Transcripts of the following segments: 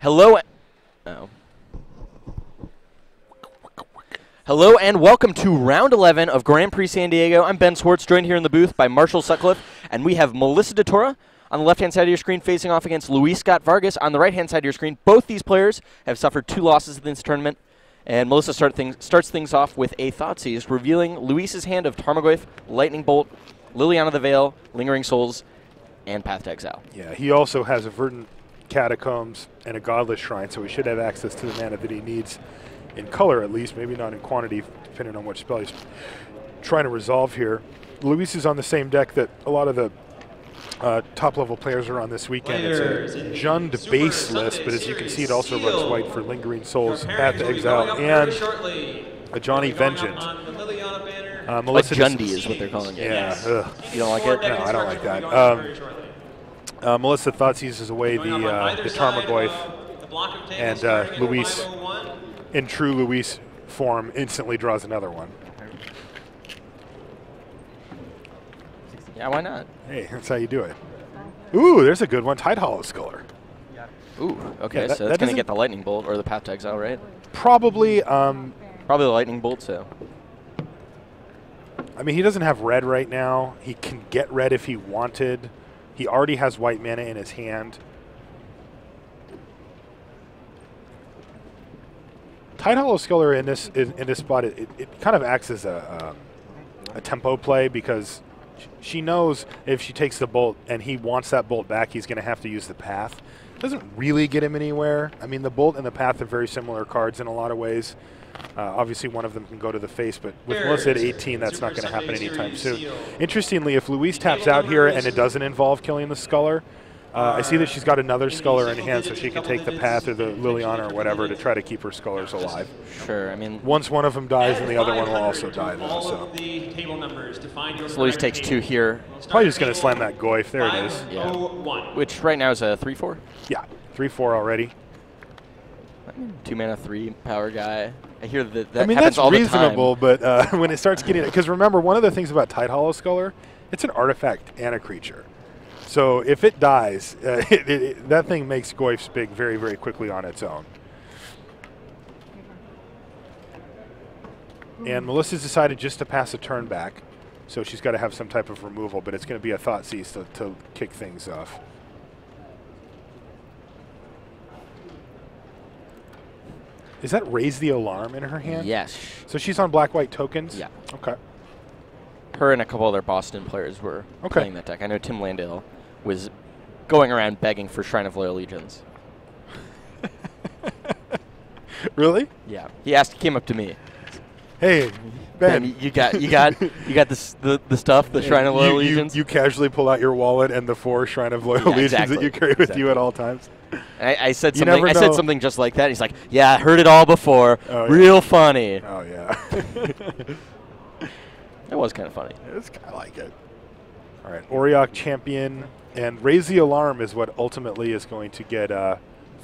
Hello. Oh. Hello and welcome to round 11 of Grand Prix San Diego. I'm Ben Swartz, joined here in the booth by Marshall Sutcliffe, and we have Melissa Detora on the left-hand side of your screen facing off against Detora-Scott-Vargas on the right-hand side of your screen. Both these players have suffered 2 losses in this tournament, and Melissa starts things off with a Thoughtseize, revealing Luis's hand of Tarmogoyf, Lightning Bolt, Liliana the Veil, Lingering Souls, and Path to Exile. Yeah, he also has a Verdant Catacombs and a Godless Shrine, so he should have access to the mana that he needs in color at least, maybe not in quantity, depending on which spell he's trying to resolve here. Luis is on the same deck that a lot of the top-level players are on this weekend. It's a Jund base list, but as you can see, it also runs white for Lingering Souls, Path to Exile, and a Johnny Vengeance. Melissa Jundy is what they're calling it. Yeah. You don't like it? No, I don't like that. Melissa Thoughtseizes away the Tarmogoyf, and Luis, in true Luis form, instantly draws another one. Yeah, why not? Hey, that's how you do it. Ooh, there's a good one. Tidehollow Sculler. Ooh, okay, yeah, so that's going to get the Lightning Bolt or the Path to Exile, right? Probably. Probably the Lightning Bolt, so. I mean, he doesn't have red right now. He can get red if he wanted. He already has white mana in his hand. Tidehollow Sculler in this spot, it kind of acts as a tempo play because she knows if she takes the bolt and he wants that bolt back, he's going to have to use the path. Doesn't really get him anywhere. I mean, the bolt and the path are very similar cards in a lot of ways. Obviously, one of them can go to the face, but with Melissa at 18, that's not going to happen anytime soon. Interestingly, if Luis taps out here and it doesn't involve killing the Sculler, I see that she's got another Sculler in hand, so she can take the path or the Liliana or whatever to try to keep her Scullers alive. Sure, I mean, once one of them dies, then the other one will also die. Though, so Luis takes 2 here. Probably just going to slam that Goyf. There it is. Yeah. Which right now is a 3/4. Yeah, 3/4 already. 2 mana, 3 power guy. I hear that I mean, happens that's all reasonable, the time. but when it starts getting, because remember, one of the things about Tidehollow Sculler, it's an artifact and a creature. So if it dies, that thing makes Goyfs big very, very quickly on its own. And Melissa's decided just to pass a turn back, so she's got to have some type of removal, but it's going to be a Thoughtseize to kick things off. Is that Raise the Alarm in her hand? Yes. So she's on black-white tokens? Yeah. Okay. Her and a couple other Boston players were playing that deck. I know Tim Landale was going around begging for Shrine of Loyal Legions. Really? Yeah. He came up to me. Hey, Ben, you got this the stuff, the Shrine of Loyal Legions. You casually pull out your wallet and the 4 Shrine of Loyal Legions that you carry with you at all times. I said something. I said something just like that. He's like, "Yeah, I heard it all before. Oh, Real funny." Oh yeah. It was kind of funny. It's kind of like it. All right, Auriok Champion and Raise the Alarm is what ultimately is going to get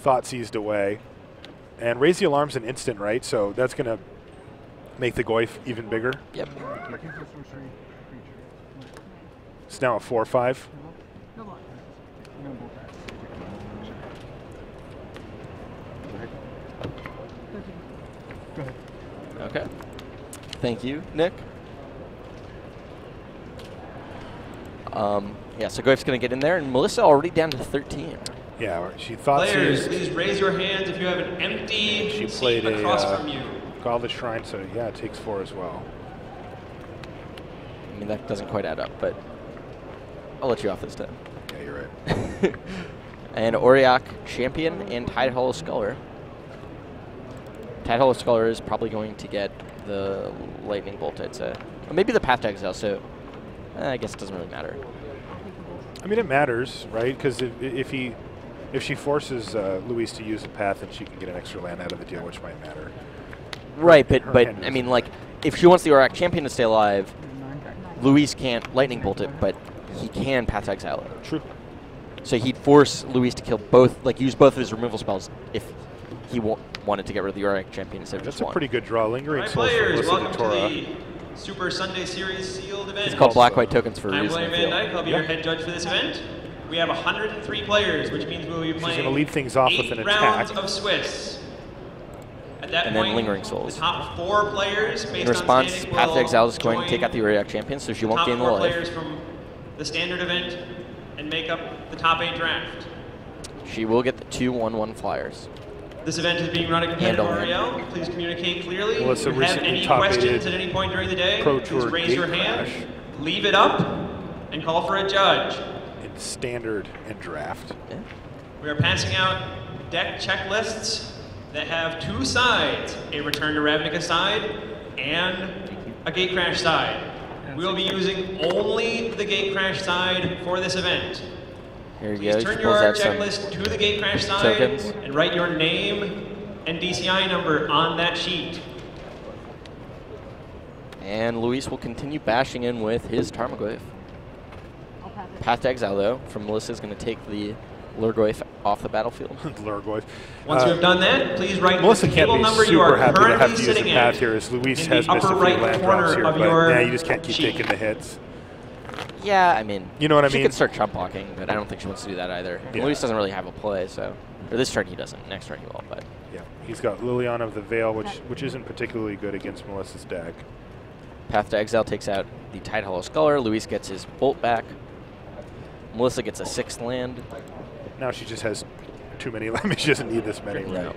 Thoughtseized away. And Raise the Alarm's an instant, right? So that's going to make the Goyf even bigger. Yep. It's now a 4/5. Okay. Thank you, Nick. Yeah, so Goyf's going to get in there, and Melissa already down to 13. Yeah, she thought Players, please raise your hands if you have an empty seat across from you. Godless Shrine, so yeah, it takes 4 as well. I mean, that doesn't quite add up, but I'll let you off this time. Yeah, you're right. And Auriok Champion and Tidehollow Sculler. Tidehollow Sculler is probably going to get the Lightning Bolt, I'd say. Or maybe the Path to Exile, so I guess it doesn't really matter. I mean, it matters, right? Because if she forces Luis to use a path, then she can get an extra land out of the deal, which might matter. Right, but I mean, like, if she wants the Auriok Champion to stay alive, Luis can't Lightning Bolt it, but he can Path to Exile it. True. So he'd force Luis to kill both, like, use both of his removal spells if he wanted to get rid of the Auriok Champion instead of just one. That's a pretty good draw. Lingering Souls for Players, Melissa welcome Detora. to the Super Sunday Series sealed event. It's called Black-White Tokens for a I'm reason. William Van Dyke. I'll be your head judge for this event. We have 103 players, which means we'll be playing. She's going to lead things off with an 8 attack. rounds of Swiss. At that And point, then Lingering Souls. the top 4 players, based In response, on standing, Path to will Exile is going to take join out the Uriak champion, so she won't gain the top 4 life. players from the standard event and make up the top 8 draft. She will get the 2 1/1 flyers. This event is being run at competitive Handle REL. Please communicate clearly. Melissa If you have recently any top questions aided at any point during the day, Pro please Tour raise your Gate hand, Crash. leave it up, and call for a judge. In standard and draft. Yeah. We are passing out deck checklists that have 2 sides, a Return to Ravnica side and a Gate Crash side. We will be using only the Gate Crash side for this event. Here you Please go. She turn pulls your out some checklist to the Gate Crash side tokens. and write your name and DCI number on that sheet. And Luis will continue bashing in with his Tarmogoyf. Path to Exile, though, from Melissa is going to take the Lurgoyf off the battlefield. Lurgoyf. Once you've done that, please write Melissa the can't table be number you super are happy to have currently to use the sitting path at here, as Luis in the has missed a upper few right land corner drops here, of but your yeah, you just can't keep sheet. taking the hits. Yeah, I mean, You know what I she mean? could start chump blocking, but I don't think she wants to do that either. Yeah. Luis doesn't really have a play, so. Or this turn he doesn't. Next turn he will, but. Yeah, he's got Liliana of the Veil, which isn't particularly good against Melissa's deck. Path to Exile takes out the Tide Hollow Sculler. Luis gets his Bolt back. Melissa gets a 6th land. Now she just has too many. I mean, she doesn't need this many. No. Right?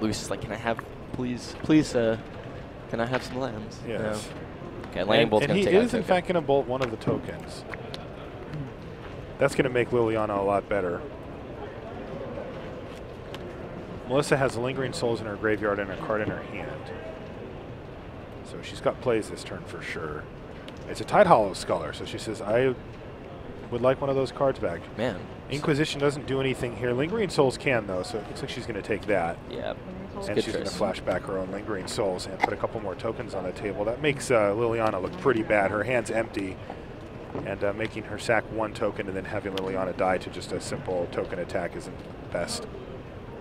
Luis is like, can I have, please, can I have some lands? Yes. No. Okay, Landing Bolt's and going he to take out is, in token. fact, going to bolt one of the tokens. That's going to make Liliana a lot better. Melissa has Lingering Souls in her graveyard and a card in her hand. So she's got plays this turn for sure. It's a Tide Hollow Sculler, so she says, I would like one of those cards back. Man. Inquisition doesn't do anything here. Lingering Souls can, though, so it looks like she's going to take that. Yeah. And she's going to flash back her own Lingering Souls and put a couple more tokens on the table. That makes Liliana look pretty bad. Her hand's empty, and making her sack 1 token and then having Liliana die to just a simple token attack isn't best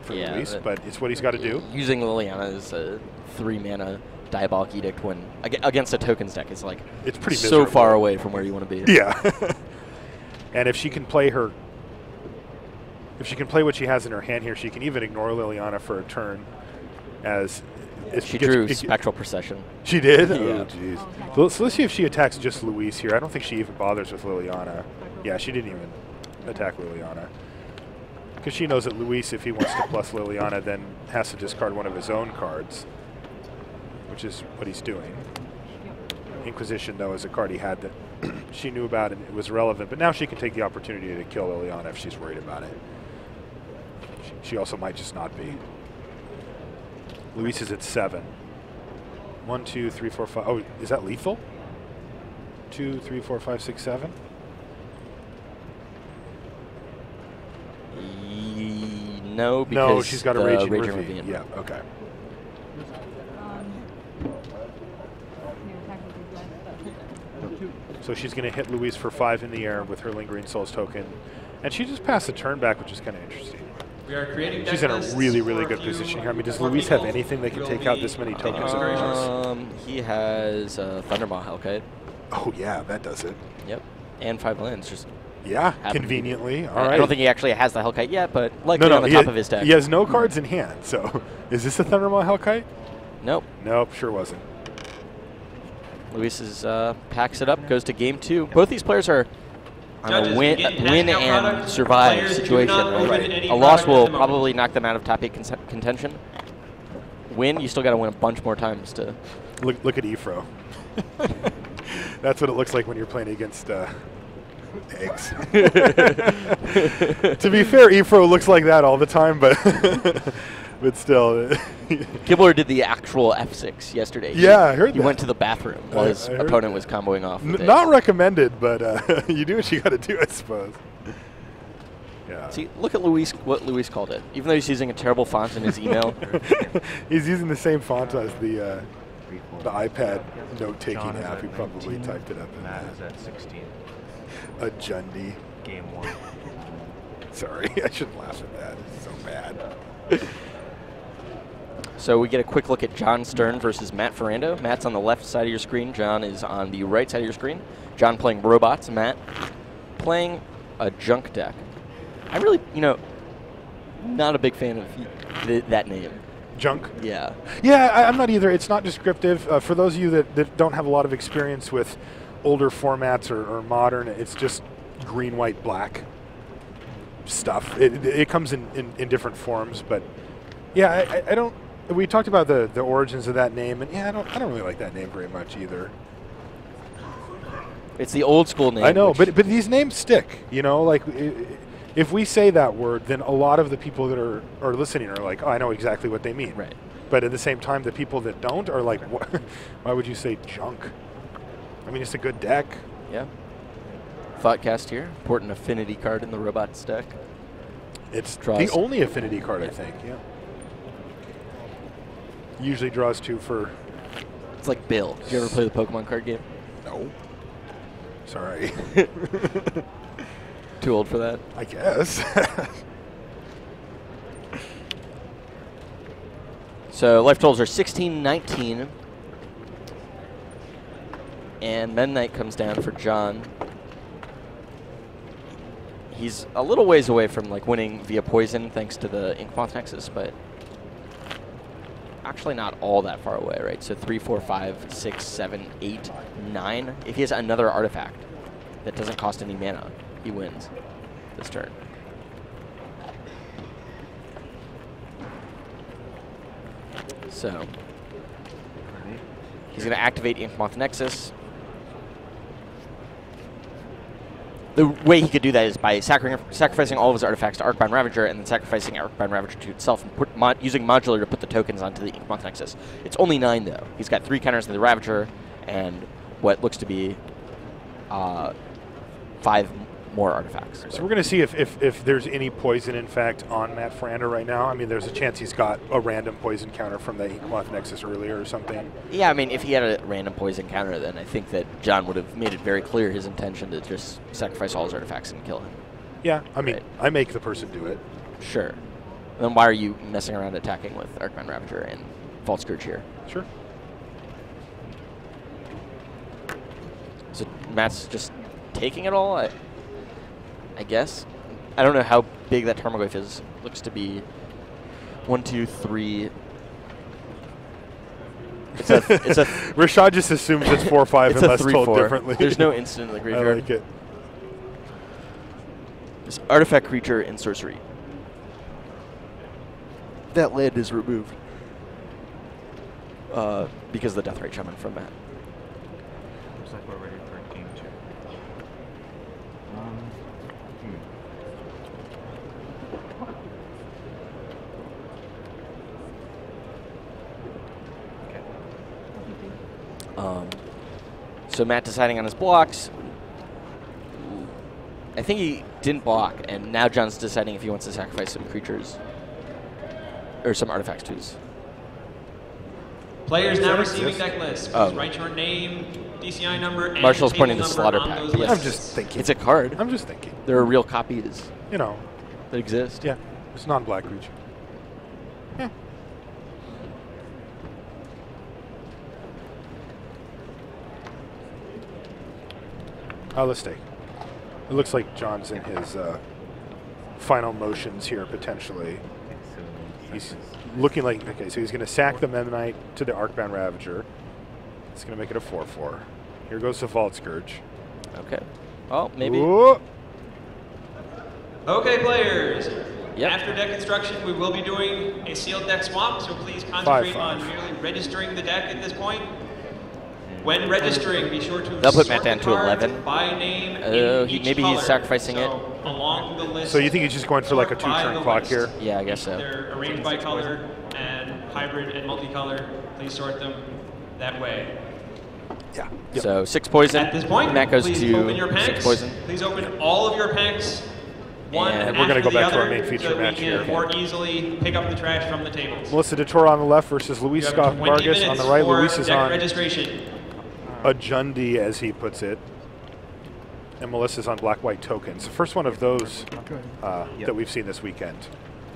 for Luis, but it's what he's got to do. Using Liliana as a 3-mana Diabolic Edict when against a tokens deck is like It's pretty so miserable. far away from where you want to be. Yeah. And if she can play her, if she can play what she has in her hand here, she can even ignore Liliana for a turn. As she drew Spectral Procession. She did? Yeah. Oh, jeez. So let's see if she attacks just Luis here. I don't think she even bothers with Liliana. Yeah, she didn't even attack Liliana. Because she knows that Luis, if he wants to plus Liliana, then has to discard one of his own cards, which is what he's doing. Inquisition, though, is a card he had that she knew about and it was relevant, but now she can take the opportunity to kill Liliana if she's worried about it. She also might just not be. Luis is at 7. 1, 2, 3, 4, 5. Oh, is that lethal? 2, 3, 4, 5, 6, 7. No, because no, she's got a Raging Ravine. Ravine. Yeah, okay. So she's going to hit Luis for 5 in the air with her Lingering Souls token. And she just passed a turn back, which is kind of interesting. We are creating She's in a deck really, lists really for good a few position here. I mean, does more Luis have people. anything that can We'll take out be this many taking tokens? considerations. He has Thundermaw Hellkite. Oh, yeah, that does it. Yep. And 5 lands. Just Yeah, happen to be- conveniently. All right. I don't think he actually has the Hellkite yet, but likely no, on the he top ha- of his deck. He has no cards in hand, so is this a Thundermaw Hellkite? Nope. Nope, sure wasn't. Luis is, packs it up, goes to game 2. Both these players are on Judges, a win begin and passing out product. survive Players do situation. not open Right? any A loss product will at the moment. probably knock them out of top 8 contention. Win, you still got to win a bunch more times to. Look at Ifro. That's what it looks like when you're playing against eggs. To be fair, Ifro looks like that all the time, but but still. Kibler did the actual F6 yesterday. Yeah, I heard he that. went to the bathroom while his I heard opponent that. was comboing off. with Not it. recommended, but you do what you got to do, I suppose. Yeah. See, look at Luis. What Luis called it. Even though he's using a terrible font in his email. He's using the same font as the iPad note-taking app. He probably typed it up in Matt that. is at 16. A Jundi. Game 1. Sorry, I shouldn't laugh at that. It's so bad. So we get a quick look at John Stern versus Matt Ferrando. Matt's on the left side of your screen. John is on the right side of your screen. John playing robots. Matt playing a junk deck. I really, not a big fan of that name. Junk? Yeah. Yeah, I'm not either. It's not descriptive. For those of you that don't have a lot of experience with older formats or modern, it's just green, white, black stuff. It comes in different forms, but yeah, I don't. We talked about the origins of that name, and yeah, I don't really like that name very much either. It's the old school name. I know, but these names stick. Like if we say that word, then a lot of the people that are listening are like, oh, I know exactly what they mean. Right. But at the same time, the people that don't are like, why would you say junk? I mean, it's a good deck. Yeah. Thoughtcast here. Important affinity card in the robots deck. It's Draws. the only affinity card, I think. Yeah. Usually draws 2 for. It's like Bill. Did you ever play the Pokemon card game? No. Sorry. Too old for that? I guess. So life totals are 16, 19. And Meta Knight comes down for John. He's a little ways away from winning via poison thanks to the Inkmoth Nexus, but actually not all that far away, right? So 3, 4, 5, 6, 7, 8, 9. If he has another artifact that doesn't cost any mana, he wins this turn. So he's going to activate Inkmoth Nexus. The way he could do that is by sacrificing all of his artifacts to Arcbound Ravager and then sacrificing Arcbound Ravager to itself and using Modular to put the tokens onto the Inkmoth Nexus. It's only 9, though. He's got 3 counters to the Ravager and what looks to be 5 more artifacts. So we're going to see if there's any poison, in fact, on Matt Ferrando right now. I mean, there's a chance he's got a random poison counter from the Inkmoth Nexus earlier or something. Yeah, I mean, if he had a random poison counter, then I think that John would have made it very clear his intention to just sacrifice all his artifacts and kill him. Yeah, I mean, right. I make the person do it. Sure. Then why are you messing around attacking with Arcbound Ravager and Vault Scourge here? Sure. So Matt's just taking it all, I guess. I don't know how big that Tarmogoyf is. Looks to be 1, 2, 3. It's a Rashad just assumes it's 4 or 5 it's unless a 3, told 4. differently. There's no instant in the graveyard. I like it. This artifact creature in sorcery. That land is removed because of the Deathrite Shaman from Matt. Looks like we're ready for game 2. So Matt deciding on his blocks. I think he didn't block, and now John's deciding if he wants to sacrifice some creatures or some artifacts to his. Players now receiving deck lists. Please write your name, DCI number, and Marshall's table pointing to number slaughter on pack. those Yes. I'm lists. just thinking. It's a card. I'm just thinking. There are real copies You know, that exist. yeah, it's non-black creature. Yeah. Let's take. It looks like John's in his final motions here, potentially. He's looking like, okay, so he's going to sack the Meta Knight to the Arcbound Ravager. It's going to make it a 4/4. Here goes the Vault Scourge. Okay. Well, maybe. Ooh. Okay, players. Yep. After deck construction, we will be doing a sealed deck swap, so please concentrate 5/5. on merely registering the deck at this point. When registering, be sure to They'll put Matt sort down the to cards 11. by name in each maybe color. he's sacrificing so it. Along the list. So you think he's just going for like a sort by 2-turn the clock list. here? Yeah, I guess so. They're arranged by color and hybrid and multicolor. Please sort them that way. Yeah. So 6 poison. At this point, Matt goes please to open your 6 packs. poison. Please open all of your packs. One And we're gonna after go back the to our other, main feature so that match we here. can more easily pick up the trash from the tables. Melissa Detora on the left versus You have 20 Detora-Scott-Vargas on minutes the right. for Luis is deck on registration. a Jundi, as he puts it. And Melissa's on black-white tokens. The first one of those that we've seen this weekend.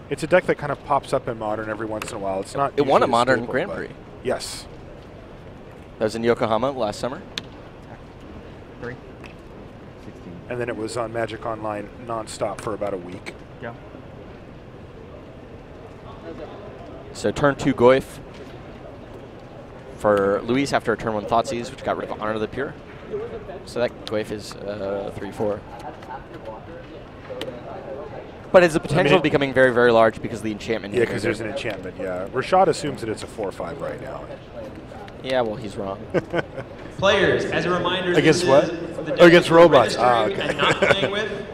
It's a deck that kind of pops up in Modern every once in a while. It's not. It won a usually Modern staple, Grand but Prix. Yes. That was in Yokohama last summer. 3, 16. and then it was on Magic Online nonstop for about a week. Yeah. So turn 2 Goyf for Luis after turn 1 Thoughtseize, which got rid of Honor of the Pure. So that Goyf is 3-4. But has the potential of becoming very, very large because of the enchantment. Yeah, because there's an enchantment, yeah. Rashad assumes that it's a 4-5 right now. Yeah, well, he's wrong. Players, as a reminder, Against this what? is the Oh, against deck you're robots. Ah, registering okay. and not playing with.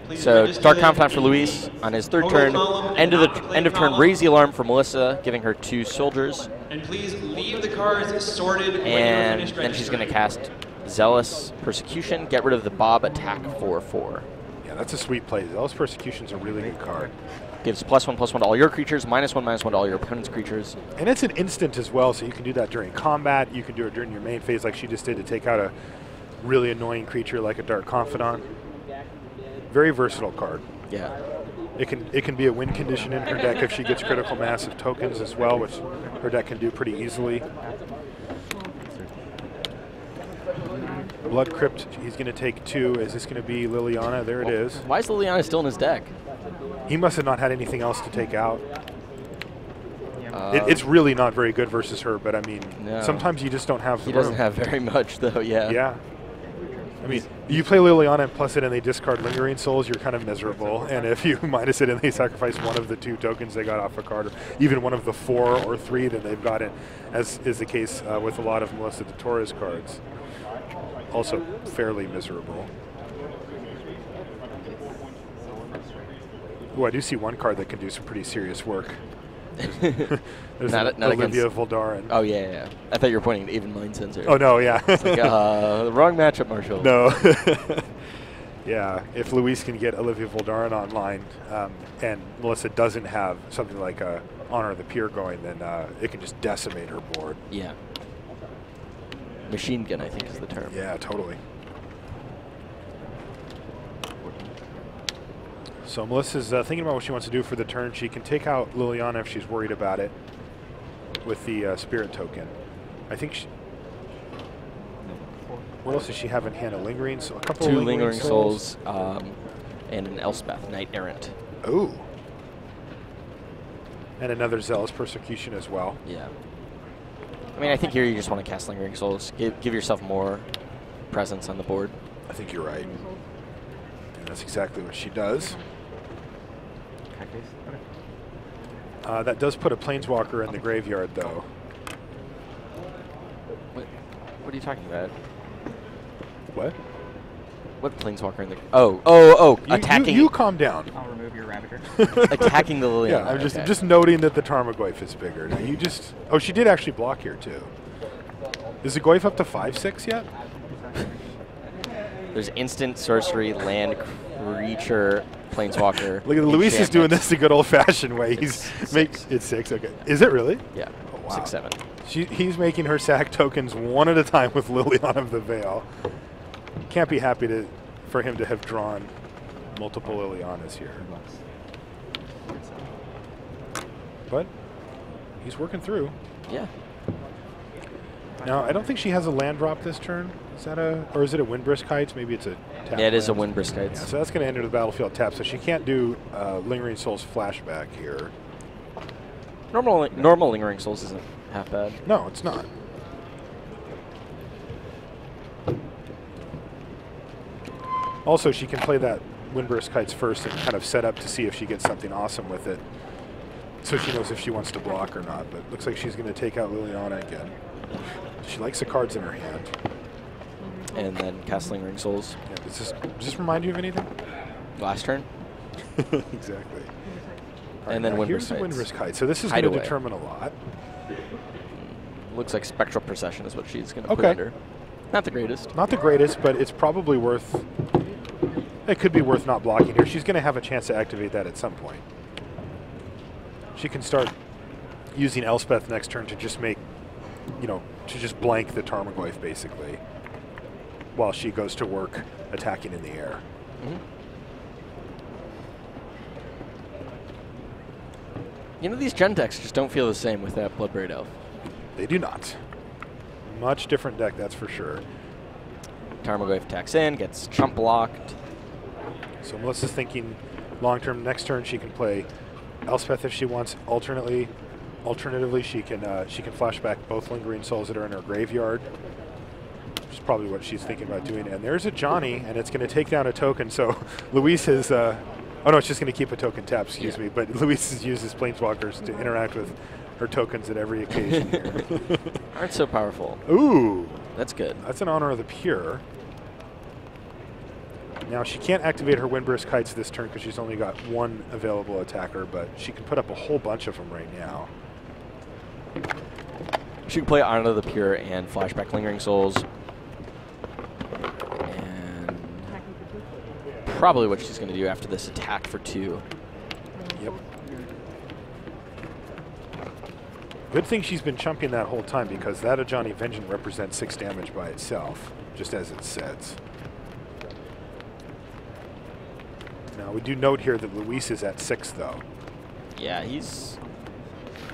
Please So register Dark them Confidant for in the Luis on his 3rd total turn. column and End not the of play turn, column. raise the alarm for Melissa, giving her 2 soldiers. And please leave the cards sorted when you're And finished then she's going to registering. cast Zealous Persecution, get rid of the Bob attack 4-4. Yeah, that's a sweet play. Zealous Persecution's a really good card. Gives +1/+1 to all your creatures, -1/-1 to all your opponent's creatures. And it's an instant as well, so you can do that during combat. You can do it during your main phase like she just did to take out a really annoying creature like a Dark Confidant. Very versatile card. Yeah. It can be a win condition in her deck if she gets critical mass of tokens as well, which her deck can do pretty easily. Blood Crypt, he's going to take 2. Is this going to be Liliana? There it is. Why is Liliana still in his deck? He must have not had anything else to take out. It's really not very good versus her, but I mean, No. sometimes you just don't have the He room. doesn't have very much, though, yeah. Yeah. I mean, you play Liliana and plus it and they discard Lingering Souls, you're kind of miserable. And if you minus it and they sacrifice one of the 2 tokens they got off a card, or even one of the 4 or 3 that they've gotten, as is the case with a lot of Melissa Detora's cards, also fairly miserable. Ooh, I do see one card that can do some pretty serious work. There's Not Olivia against- Voldaren. Oh, yeah. I thought you were pointing to Even Mind Sensor. Oh, no, yeah. Like, wrong matchup, Marshall. No. Yeah, if Luis can get Olivia Voldaren online and Melissa doesn't have something like Honor of the Pure going, then it can just decimate her board. Yeah. Machine gun, I think, is the term. Yeah, totally. So Melissa's thinking about what she wants to do for the turn. She can take out Liliana if she's worried about it with the Spirit token. I think she... What else does she have in hand? A Lingering Soul? A couple 2 of Lingering Souls and an Elspeth, Knight Errant. Ooh. And another Zealous Persecution as well. Yeah. I mean, I think here you just want to cast Lingering Souls. Give yourself more presence on the board. I think you're right. And that's exactly what she does. That does put a Planeswalker in the graveyard, though. What are you talking about? What? What Planeswalker in the... Oh, attacking... You calm down. I'll remove your Ravager. attacking the Liliana. Yeah, I'm okay. just noting that the Tarmogoyf is bigger. Now you just... Oh, she did actually block here, too. Is the Goyf up to 5/6 yet? There's instant, sorcery, land, creature, Planeswalker. Look at Luis is doing this the good old-fashioned way. It's It's 6, okay. Is it really? Yeah, Oh, wow. 6/7. He's making her sack tokens one at a time with Liliana of the Veil. Can't be happy for him to have drawn multiple Lilianas here. But he's working through. Yeah. Now, I don't think she has a land drop this turn. Is that or is it a Windbrisk Heights? Maybe it's a tap. Yeah, it is a land. Windbrisk Heights. Yeah, so that's going to enter the battlefield tap. So she can't do Lingering Souls flashback here. Normal Lingering Souls isn't half bad. No, it's not. Also, she can play that Windburst Kites first and kind of set up to see if she gets something awesome with it. So she knows if she wants to block or not. But it looks like she's going to take out Liliana again. She likes the cards in her hand. And then cast Lingering Souls. Yeah, does this remind you of anything? Last turn. Exactly. And then now Windburst here's the Heights. Windburst Kite. So this is going to Hideaway. determine a lot. Looks like Spectral Procession is what she's going to put Okay. under. Not the greatest. Not the greatest, but it's probably worth... It could be worth not blocking here. She's going to have a chance to activate that at some point. She can start using Elspeth next turn to just make, to just blank the Tarmogoyf, basically, while she goes to work attacking in the air. These gen decks just don't feel the same with that Bloodbraid Elf. They do not. Much different deck, that's for sure. Tarmogoyf attacks in, gets chump blocked. So Melissa's thinking long-term. Next turn she can play Elspeth if she wants. Alternatively, she can flash back both Lingering Souls that are in her graveyard, which is probably what she's thinking about doing. And there's a Johnny, and it's going to take down a token. So Luis is, oh no, it's just going to keep a token tap, excuse me. But Luis has used his Planeswalkers to interact with her tokens at every occasion here. Aren't so powerful. Ooh. That's good. That's an Honor of the Pure. Now, she can't activate her Windburst Kites this turn because she's only got one available attacker, but she can put up a whole bunch of them right now. She can play Honor of the Pure and flashback Lingering Souls. And probably what she's going to do after this attack for 2. Yep. Good thing she's been chumping that whole time because that Ajani Vengeance represents 6 damage by itself, just as it sets. Now, we do note here that Luis is at 6, though. Yeah, he's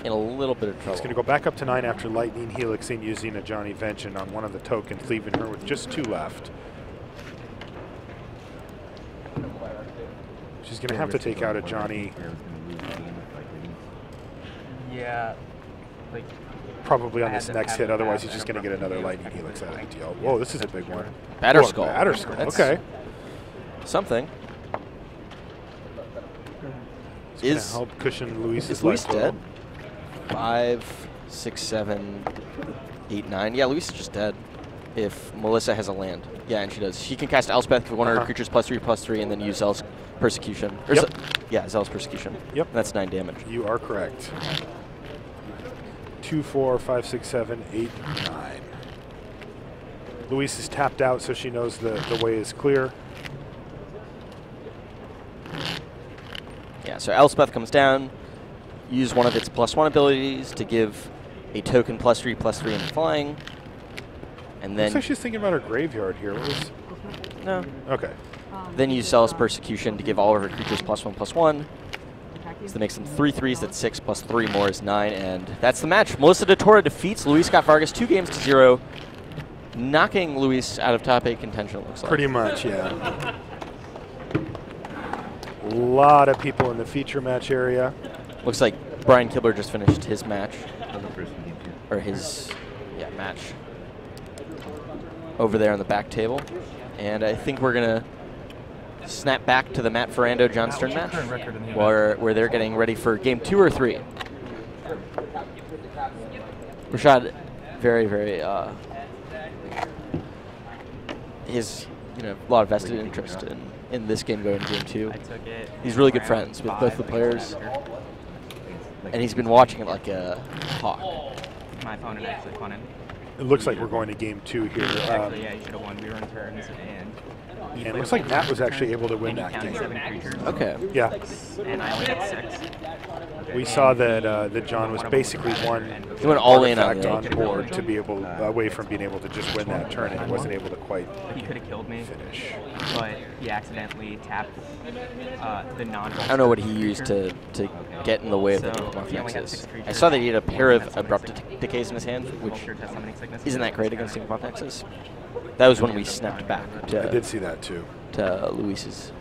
in a little bit of trouble. He's going to go back up to 9 after Lightning Helixing using a Ajani Vengeance on one of the tokens, leaving her with just 2 left. She's going to have to take out a Ajani. Yeah. Like, Probably on this next hit, otherwise he's just going to get another Lightning Helix out of the deal. Whoa, this is a big one. Batterskull. Batterskull, That's okay. Something. Is help cushion Luis's Is Luis life dead? total. 5, 6, 7, 8, 9. Yeah, Luis is just dead. If Melissa has a land. Yeah, and she does. She can cast Elspeth for one of her creatures +3/+3 and then use Zealous Persecution. Or yeah, Zealous Persecution. Yep. And that's 9 damage. You are correct. 2, 4, 5, 6, 7, 8, 9. Luis is tapped out, so she knows the way is clear. Yeah, so Elspeth comes down, use one of its +1 abilities to give a token +3/+3 in flying, and then... Looks like she's thinking about her graveyard here. No. Okay. Then use Zealous Persecution to give all of her creatures +1/+1. So that makes them 3 3s, that's 6, plus 3 more is 9, and that's the match. Melissa Detora defeats Detora-Scott-Vargas 2 games to 0, knocking Luis out of top 8 contention, it looks like. Pretty much, yeah. A lot of people in the feature match area. Looks like Brian Kibler just finished his match. Or his, match. Over there on the back table. And I think we're going to snap back to the Matt Ferrando-John Stern match, where they're getting ready for game 2 or 3. Rashad, very, very, his, a lot of vested interest in this game going to game 2. He's really good friends with both the players, and he's been watching it like a hawk. My opponent actually punted. It looks like we're going to game 2 here. Actually, yeah, he should have won. We were in turns, and it looks like Matt was actually able to win that game. 7 creatures. Okay. Yeah. And I only had 6. We saw that John was basically one He went all in on artifact the on board to be able, away from being able to just win that turn, and he wasn't able to quite He could have killed me, finish. but he accidentally tapped the non. I don't know what he used to get in the way of the Inkmoth Nexus. I saw that he had a pair of Abrupt Decays in his hand, which isn't that great against Inkmoth Nexus. That was when we snapped back I to, did see that too. to Luis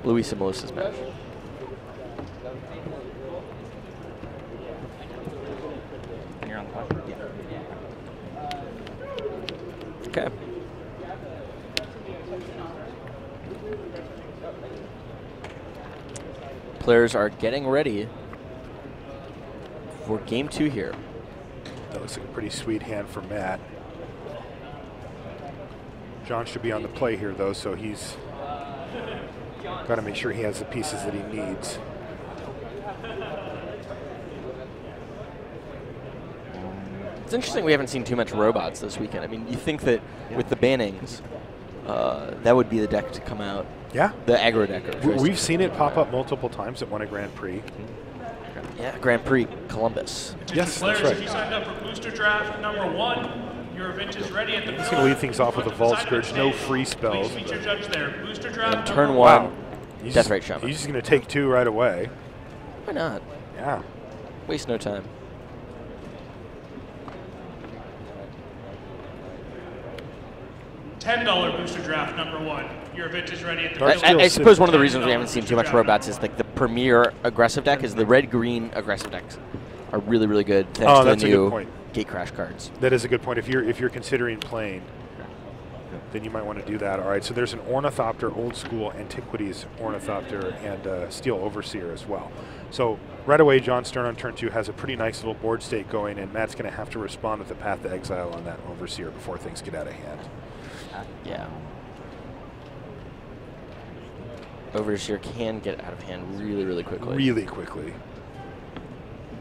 and Melissa's match. And you're on the clock. Okay. Players are getting ready for game 2 here. That looks like a pretty sweet hand for Matt. John should be on the play here, though, so he's got to make sure he has the pieces that he needs. It's interesting we haven't seen too much robots this weekend. I mean, you think that with the bannings, that would be the deck to come out. Yeah. The aggro deck. We've seen it pop up multiple times at one at Grand Prix. Yeah, Grand Prix Columbus. Yes, Players, that's if you right. signed up for booster draft number 1, your event is ready at the He's going to lead things off with a Vault Scourge, no free spells. Please feature judge there. Booster draft And turn number 1, Wow. He's Death just- Rate Shaman. He's just going to take 2 right away. Why not? Yeah. Waste no time. $10 booster draft number 1. Your event is ready at the I suppose one of the reasons we haven't seen too much robots is like the premier aggressive deck is the red-green aggressive decks are really, really good thanks to the new gate crash cards. That is a good point. If you're considering playing, then you might want to do that. All right, so there's an Ornithopter, old school Antiquities Ornithopter, and Steel Overseer as well. So right away, John Stern on turn 2 has a pretty nice little board state going, and Matt's going to have to respond with the Path to Exile on that Overseer before things get out of hand. Yeah. Overseer can get out of hand really, really quickly. Really quickly.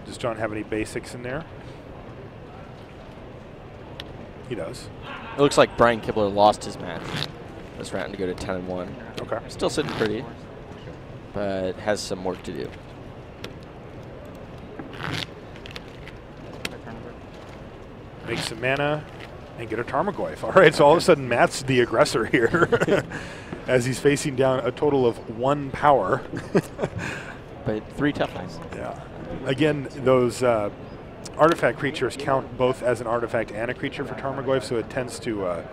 Does John have any basics in there? He does. It looks like Brian Kibler lost his match this round to go to 10-1. Okay. Still sitting pretty, but has some work to do. Make some mana and get a Tarmogoyf. All right, so all of a sudden Matt's the aggressor here as he's facing down a total of 1 power. But 3 toughness. Yeah. Again, those artifact creatures count both as an artifact and a creature for Tarmogoyf, so it tends to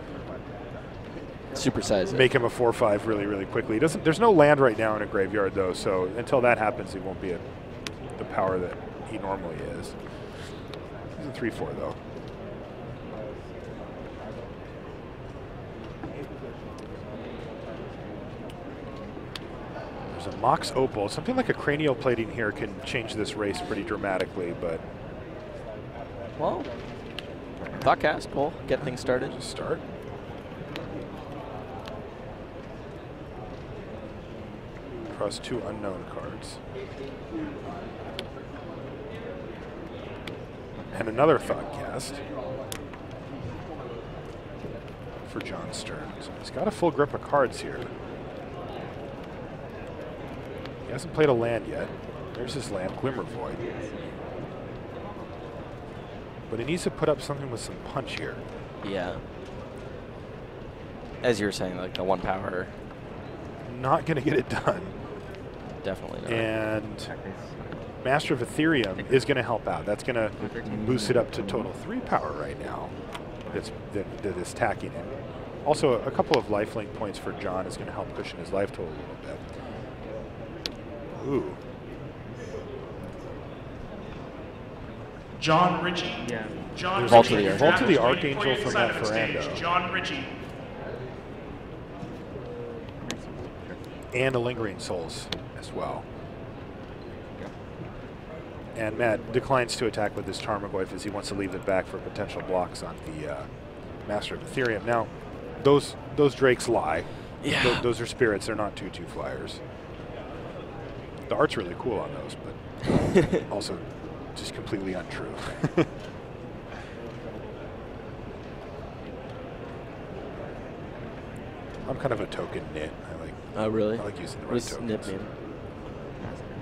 supersize it. Make him a 4/5 really, really quickly. There's no land right now in a graveyard, though, so until that happens, he won't be at the power that he normally is. He's a 3/4, though. There's a Mox Opal. Something like a cranial plating here can change this race pretty dramatically, but... Well, Thoughtcast will get things started. Just start. Across 2 unknown cards. And another Thoughtcast for John Stern. So he's got a full grip of cards here. He hasn't played a land yet. There's his land, Glimmer Void. But he needs to put up something with some punch here. Yeah. As you were saying, like the 1 power. Not going to get it done. Definitely not. And Master of Ethereum is going to help out. That's going to boost it up to total 3 power right now. That is tacking it. Also, a couple of lifelink points for John is going to help cushion his life total a little bit. Ooh. John Ritchie. Yeah. John Vault Ritchie. of the Vault of the Draft is waiting Archangel for you from inside that of the stage. Ferrando. John Ritchie. And a Lingering Souls as well. And Matt declines to attack with his Tarmogoyf as he wants to leave it back for potential blocks on the Master of Ethereum. Now, those Drakes lie. Yeah. Those are spirits. They're not 2/2 flyers. The art's really cool on those, but also just completely untrue. I'm kind of a token nit. Oh, really? I like using the right What's tokens. nickname?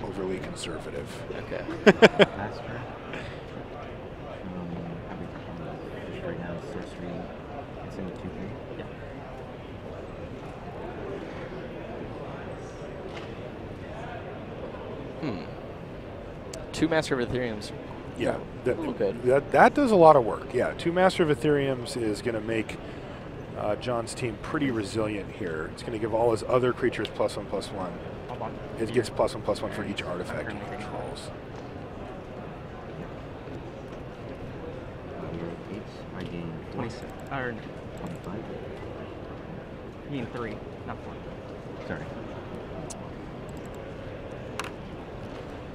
Overly conservative. Okay. Master. Right now, sorcery. It's in the 2/3. Yeah. Hmm. 2 Master of Ethereums. Yeah, Okay. that does a lot of work. Yeah, 2 Master of Ethereums is going to make John's team pretty resilient here. It's going to give all his other creatures +1/+1. It gets +1/+1 for each artifact he controls. I gain 26 or 25. You gain 3, not 4. Sorry.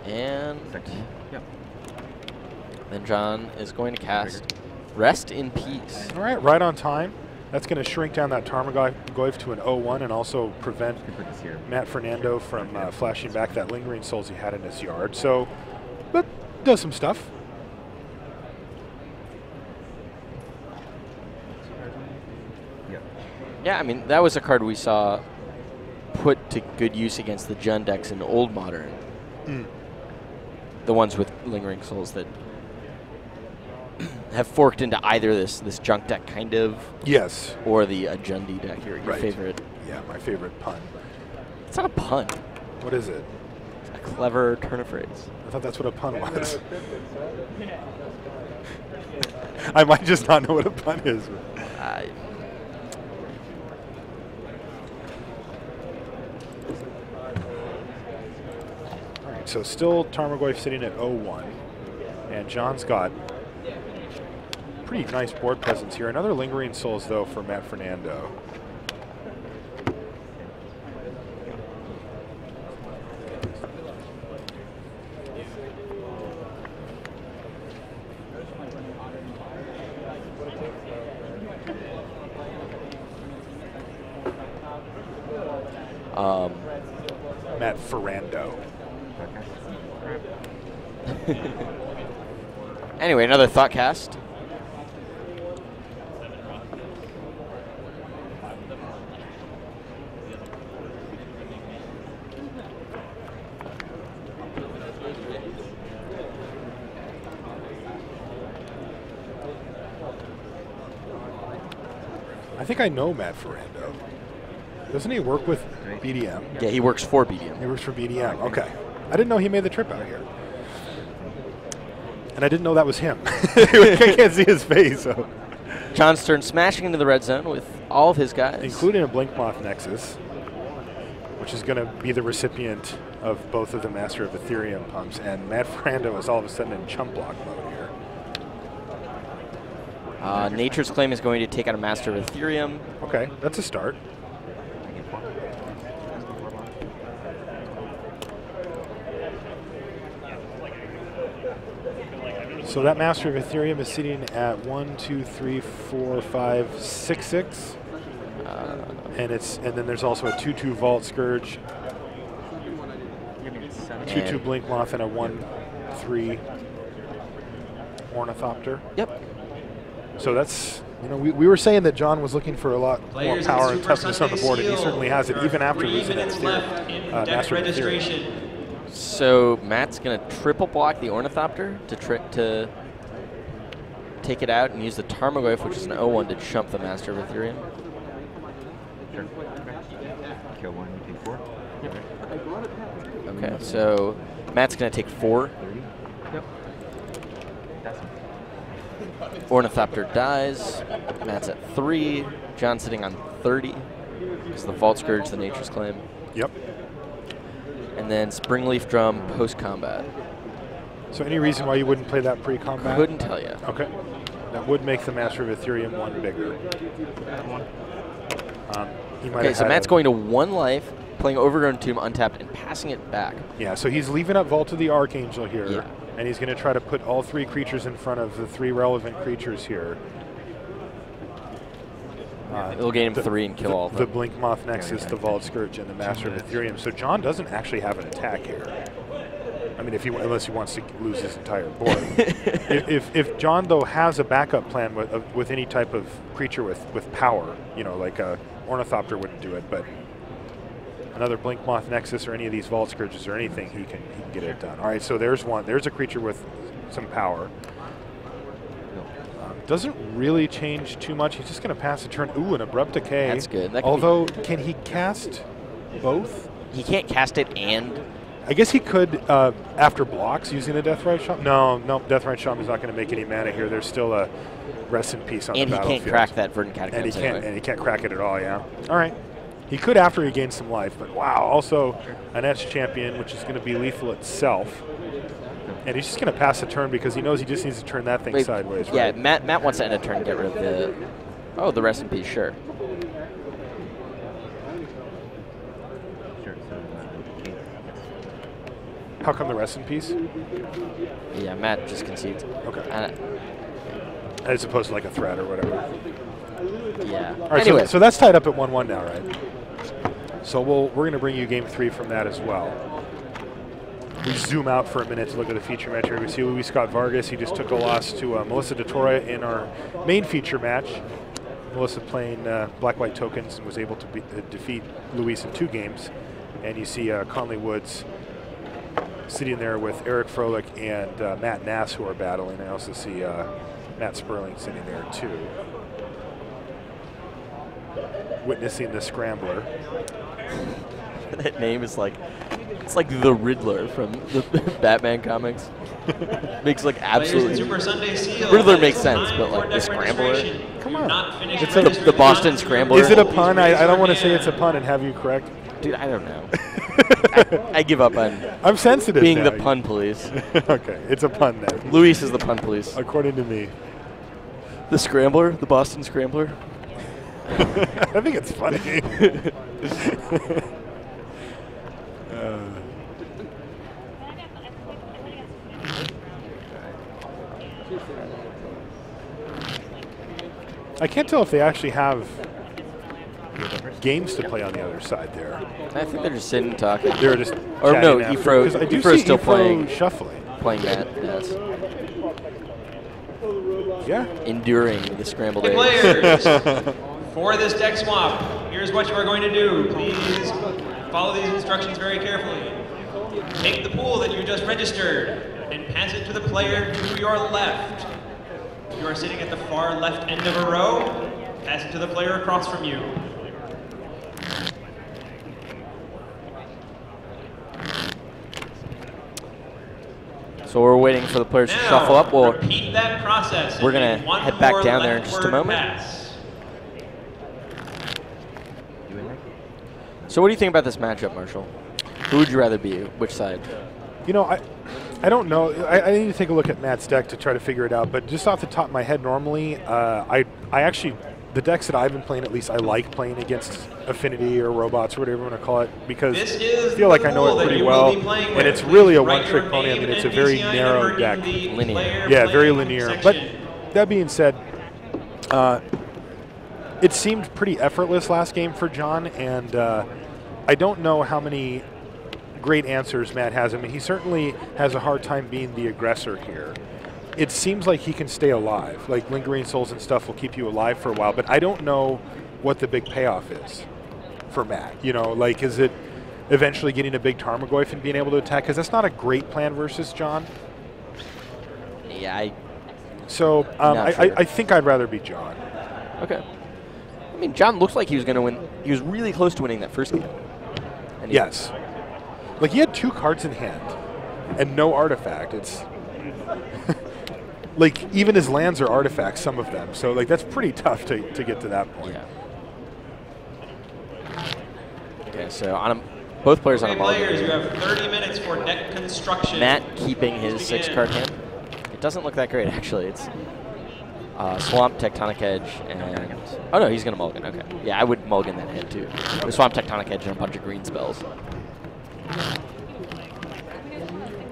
And Yep. then John is going to cast Rest in Peace. All right, right on time. That's going to shrink down that Tarmogoyf to an 0/1 and also prevent Matt Fernando from flashing back that Lingering Souls he had in his yard. So, that does some stuff. Yeah, I mean, that was a card we saw put to good use against the Jund decks in Old Modern. Mm. The ones with Lingering Souls that have forked into either this junk deck kind of, Yes. or the Jundi deck, your Right. favorite. Yeah, my favorite pun. It's not a pun. What is it? It's a clever turn of phrase. I thought that's what a pun was. I might just not know what a pun is. right, so still Tarmogoyf sitting at 0-1. And John's got pretty nice board presence here. Another Lingering Souls, though, for Matt Fernando. Matt Ferrando. Anyway, another Thoughtcast. I think I know Matt Ferrando. Doesn't he work with BDM? Yeah, he works for BDM. He works for BDM. Okay. I didn't know he made the trip out here. And I didn't know that was him. I can't see his face. So. John's turn, smashing into the red zone with all of his guys. Including a Blinkmoth Nexus, which is going to be the recipient of both of the Master of Ethereum pumps. And Matt Ferrando is all of a sudden in chump block mode here. Nature's Claim is going to take out a Master of Ethereum. Okay, that's a start. So that Master of Ethereum is sitting at 1, 2, 3, 4, 5, 6, 6. And then there's also a 2/2 Vault Scourge, 2/2 Blinkmoth, and a 1/3 Ornithopter. Yep. So that's, you know, we were saying that John was looking for a lot more power and toughness on the board, and he certainly has it, even after losing that Master of Ethereum. So Matt's going to triple block the Ornithopter to take it out and use the Tarmogoyf, which is an 0-1, to chump the Master of Ethereum. Sure. Kill 1, take 4. Yep. Okay, so Matt's going to take 4. Yep. That's Ornithopter dies. Matt's at 3. John's sitting on 30. Because the Vault Scourge, the Nature's Claim. Yep. And then Springleaf Drum post-combat. So any reason why you wouldn't play that pre-combat? Couldn't tell you. Okay. That would make the Master of Ethereum 1 bigger. Okay, so Matt's going to 1 life, playing Overgrown Tomb untapped, and passing it back. Yeah, so he's leaving up Vault of the Archangel here, Yeah. and he's going to try to put all 3 creatures in front of the 3 relevant creatures here. It'll gain him 3 and kill all of The them. Blinkmoth Nexus, the Vault Scourge, and the Master of Ethereum. So John doesn't actually have an attack here. I mean, unless he wants to lose his entire board. if John, though, has a backup plan with any type of creature with power, you know, like a Ornithopter wouldn't do it, but another Blinkmoth Nexus or any of these Vault Scourges or anything, he can get it done. All right, so there's one. There's a creature with some power. Doesn't really change too much. He's just going to pass a turn. Ooh, an Abrupt Decay. That's good. That Although, can he cast both? He can't cast it and... I guess he could after blocks using a Deathrite Shaman. No, Deathrite Shaman is not going to make any mana here. There's still a Rest in Peace on the battlefield. And he can't crack that Verdant Catacombs And he can't crack it at all, yeah. All right. He could after he gains some life, but wow. Also, an Etched Champion, which is going to be lethal itself. And he's just going to pass a turn because he knows he just needs to turn that thing sideways, yeah, right? Matt wants to end a turn and get rid of the... Oh, the Rest in Peace, sure. How come the Rest in Peace? Yeah, Matt just concedes. Okay. As opposed to like a threat or whatever. Yeah. All right, anyway. so that's tied up at 1-1 now, right? So we're going to bring you game 3 from that as well. We zoom out for a minute to look at the feature match here. We see Detora-Scott-Vargas. He just took a loss to Melissa Detora in our main feature match. Melissa playing black-white tokens and was able to defeat Luis in 2 games. And you see Conley Woods sitting there with Eric Froelich and Matt Nass, who are battling. I also see Matt Sperling sitting there too, witnessing the Scrambler. That name is like, it's like the Riddler from the Batman comics. Makes like absolutely... Super Sunday Seal. Riddler makes sense, but like the Scrambler? Come on. It's the Boston Scrambler. Is it a pun? I don't want to say it's a pun and have you correct. Dude, I don't know. I give up on I'm sensitive being now. the pun police. Okay, it's a pun then. Luis is the pun police. According to me. The Scrambler, the Boston Scrambler. I think it's funny. I can't tell if they actually have games to play on the other side there. I think they're just sitting and talking. They're just Or no, chatting after, Ifro- 'cause I do Ifro's see still Ifro playing. shuffling. Playing that, yes. Yeah. Enduring the scramble days. Players, for this deck swap, here's what you are going to do. Please follow these instructions very carefully. Take the pool that you just registered and pass it to the player to your left. If you are sitting at the far left end of a row, pass it to the player across from you. So we're waiting for the players to Now, shuffle up. Well, repeat that process. we're and gonna make one head back more down there in just a leftward moment. pass. so what do you think about this matchup, Marshall? Who would you rather be? Which side? You know, I don't know. I need to take a look at Matt's deck to try to figure it out. But just off the top of my head, normally, I actually, the decks that I've been playing, at least I like playing against Affinity or Robots or whatever you want to call it, because This I is feel like I know pool it that pretty you well. will be playing And with. it's really a Please write one-trick your pony. I name mean, it's a and very DCI narrow number in deck. the Linear. player Yeah, very playing linear. section. But that being said, it seemed pretty effortless last game for John, and I don't know how many great answers Matt has. I mean, he certainly has a hard time being the aggressor here. It seems like he can stay alive. Like Lingering Souls and stuff will keep you alive for a while, but I don't know what the big payoff is for Matt. You know, like, is it eventually getting a big Tarmogoyf and being able to attack? Because that's not a great plan versus John. Yeah, So Not sure. I think I'd rather be John. okay. I mean, John looks like he was going to win. He was really close to winning that first game. And he- Yes. Like, he had 2 cards in hand and no artifact. It's like, even his lands are artifacts, some of them. So, like, that's pretty tough to get to that point. Yeah. Okay, so on both players on a Okay, mulligan. players, you have 30 minutes for deck construction. Matt keeping his 6-card hand. It doesn't look that great, actually. It's Swamp, Tectonic Edge, and... Oh, no, he's going to mulligan. Okay. Yeah, I would mulligan that hand, too. The Swamp, Tectonic Edge, and a bunch of green spells.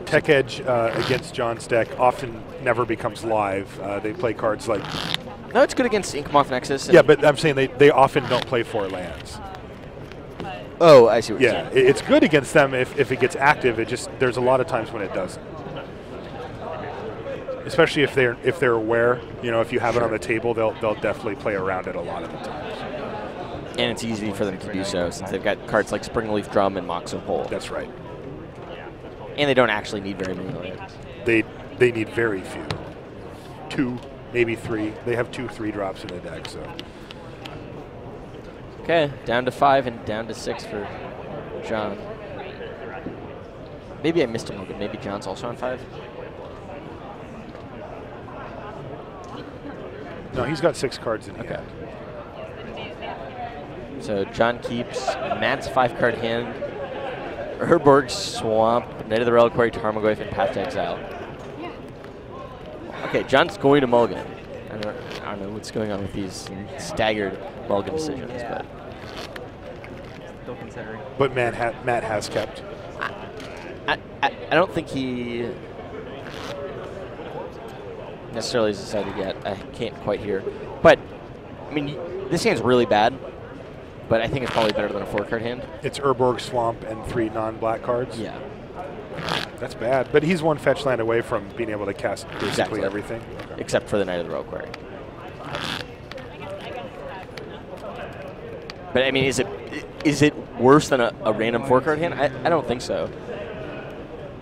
Tech Edge against John's deck often never becomes live. They play cards like... No, it's good against Inkmoth Nexus. Yeah, but I'm saying they often don't play 4 lands. Oh, I see what you're Yeah, saying. it's good against them if it gets active. It just, there's a lot of times when it doesn't. Especially if they're aware, you know, if you have it on the table, they'll definitely play around it a lot of the times. And it's easy for them to do so since they've got cards like Springleaf Drum and Mox of Pole. That's right. And they don't actually need very many lands. They need very few. 2, maybe 3. They have 2 3-drops in the deck, so. Okay, down to 5 and down to 6 for John. Maybe I missed a mulligan. Maybe John's also on 5. No, he's got 6 cards in hand. Okay. So John keeps Matt's 5-card hand, Urborg Swamp, Knight of the Reliquary, Tarmogoyf, and Path to Exile. Okay, John's going to mulligan. I don't know what's going on with these staggered mulligan decisions, but Still considering. But Matt has kept. I don't think he necessarily has decided yet. I can't quite hear. But, I mean, this hand's really bad, but I think it's probably better than a 4-card hand. It's Urborg Swamp and 3 non-black cards. Yeah. That's bad. But he's 1 fetch land away from being able to cast basically Exactly. everything. Except for the Knight of the Reliquary. But, I mean, is it worse than a random 4-card hand? I don't think so.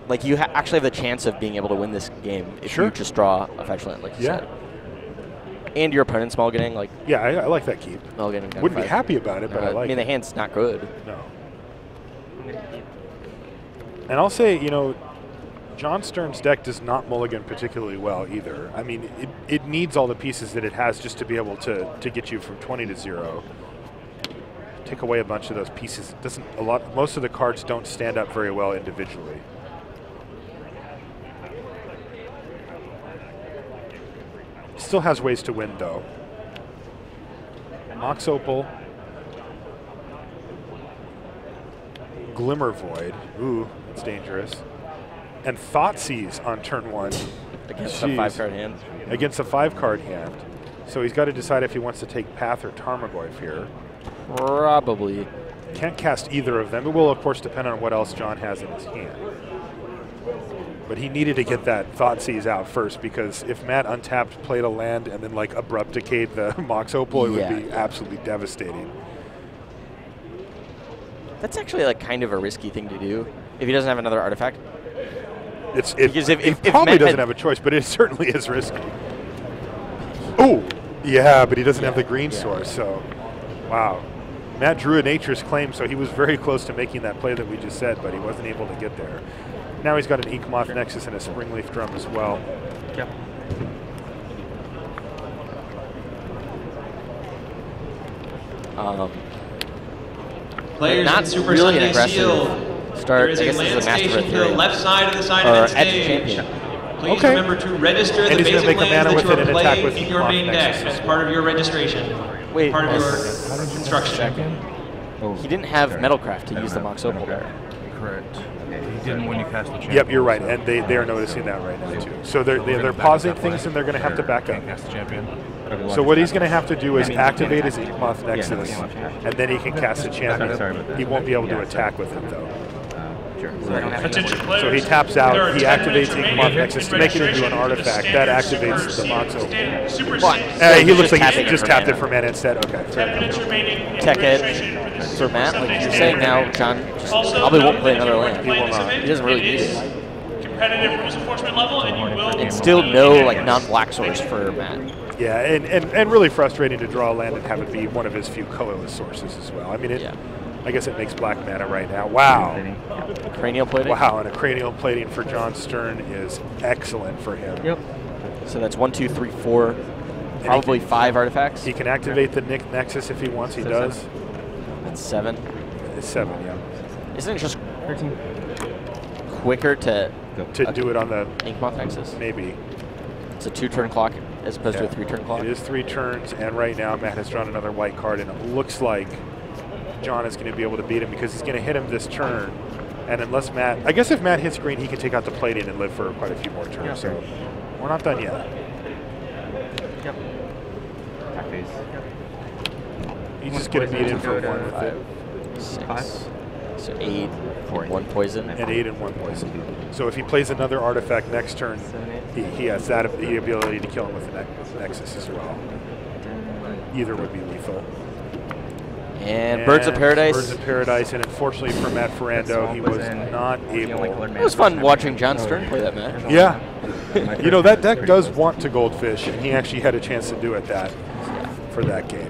Like, you actually have the chance of being able to win this game if Sure. you just draw a fetch land, like you Yeah. said. And your opponent's mulliganing, like, Yeah, I like that keep. mulliganing down Wouldn't be 5. happy about it, but I like mean, it. the hand's not good. No. And I'll say, you know, John Stern's deck does not mulligan particularly well either. I mean, it needs all the pieces that it has just to be able to get you from 20 to 0. take away a bunch of those pieces. It doesn't most of the cards don't stand up very well individually. Still has ways to win though. Mox Opal, Glimmer Void. Ooh, that's dangerous. And Thoughtseize on turn 1. Against a 5-card hand. Against a 5-card hand. So he's got to decide if he wants to take Path or Tarmogoyf here. Probably. Can't cast either of them. It will, of course, depend on what else John has in his hand. But he needed to get that Thoughtseize out first, because if Matt untapped, played a land, and then like abrupt decayed the Mox Opal, it would be absolutely devastating. That's actually like kind of a risky thing to do if he doesn't have another artifact. Because if probably Matt doesn't have a choice, but it certainly is risky. Oh, yeah, but he doesn't have the green source, so wow. Matt drew a Nature's Claim, so he was very close to making that play that we just said, but he wasn't able to get there. Now he's got an Inkmoth Nexus and a Springleaf Drum as well. Yep. Players not in Super really Sunday an aggressive Shield. start. There is I a guess this land is a Master station to the Ethereum. left side of the side Or of that Edge of stage. Champion. Please Okay. remember to register And the he's gonna basic make a lands mana that with you it are and attack with playing in your Inkmoth main deck Nexus. as part of your registration. Wait, part of your How did you instruction. he didn't have Metalcraft to use the Mox Opal there. Correct. He didn't when you cast the champion. Yep, you're right, so and they are noticing that right now too. So we're they're gonna back pausing up things that and they're going to have to back up. Can't cast the champion. So what he's going to have to do is activate his Inkmoth Nexus, and then he can cast the Sorry about champion. that. He won't be able to attack with it though. Attention players. So he taps There out, are he 10 activates minutes remaining Inkmoth in Nexus to make it into an registration for the artifact. That standard activates Super the Mox Series. Opal. Standard Super But- Series. He looks just like tapping he it just for tapped mana. it for mana instead. Okay. 10 minutes remaining in Tech it registration for the for Super Matt, like Sunday you're Shield. saying now, John just Also, probably won't note play that another you are land. playing this event. He doesn't really It need is it. competitive rules enforcement level, and you will. And still be no in like it. non-black source for Matt. Yeah, and really frustrating to draw a land and have it be one of his few colorless sources as well. I mean, I guess it makes black mana right now. Wow. Cranial plating. Wow, and a cranial plating for John Stern is excellent for him. Yep. So that's 1, 2, 3, 4, probably 5 artifacts. He can activate the Nexus if he wants. He does. That's 7. It's 7, yeah. Isn't it just 13. quicker to To do it on the Inkmoth Nexus? maybe. It's a 2-turn clock as opposed to a 3-turn clock. It is 3 turns, and right now Matt has drawn another white card, and it looks like John is going to be able to beat him because he's going to hit him this turn. And unless Matt, I guess if Matt hits green, he can take out the plating and live for quite a few more turns. Yeah. So we're not done yet. Yep. Attack phase. He's just going to beat him for Go to 1 with it. 6. 5. So 8, Four. 1 poison. And 8 and 1 poison. So if he plays another artifact next turn, 7, 8. he has that the ability to kill him with the Nexus as well. Either would be lethal. And Birds of Paradise. Birds of Paradise, and unfortunately for Matt Ferrando, he was not able. It was fun watching John Stern play that match. Yeah. You know, that deck does want to goldfish, and he actually had a chance to do it for that game.